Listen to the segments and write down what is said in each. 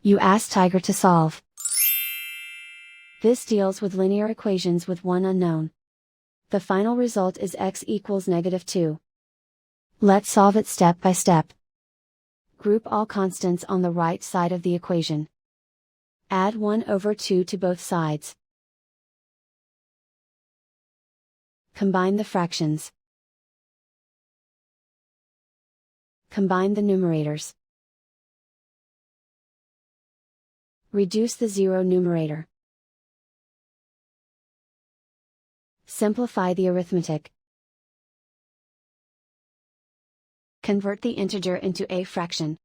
You ask Tiger to solve. This deals with linear equations with one unknown. The final result is x equals -2. Let's solve it step by step. Group all constants on the right side of the equation. Add 1/2 to both sides. Combine the fractions. Combine the numerators. Reduce the zero numerator. Simplify the arithmetic. Convert the integer into a fraction.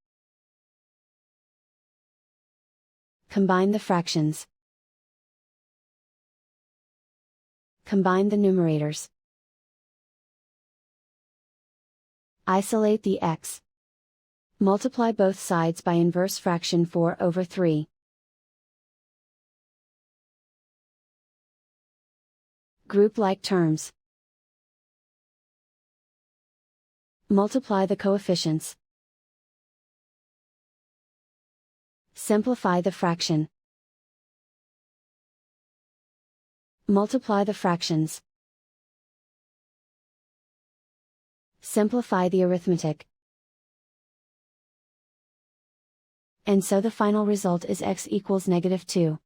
Combine the fractions. Combine the numerators. Isolate the x. Multiply both sides by inverse fraction 4/3. Group like terms. Multiply the coefficients. Simplify the fraction. Multiply the fractions. Simplify the arithmetic. And so the final result is x equals -2.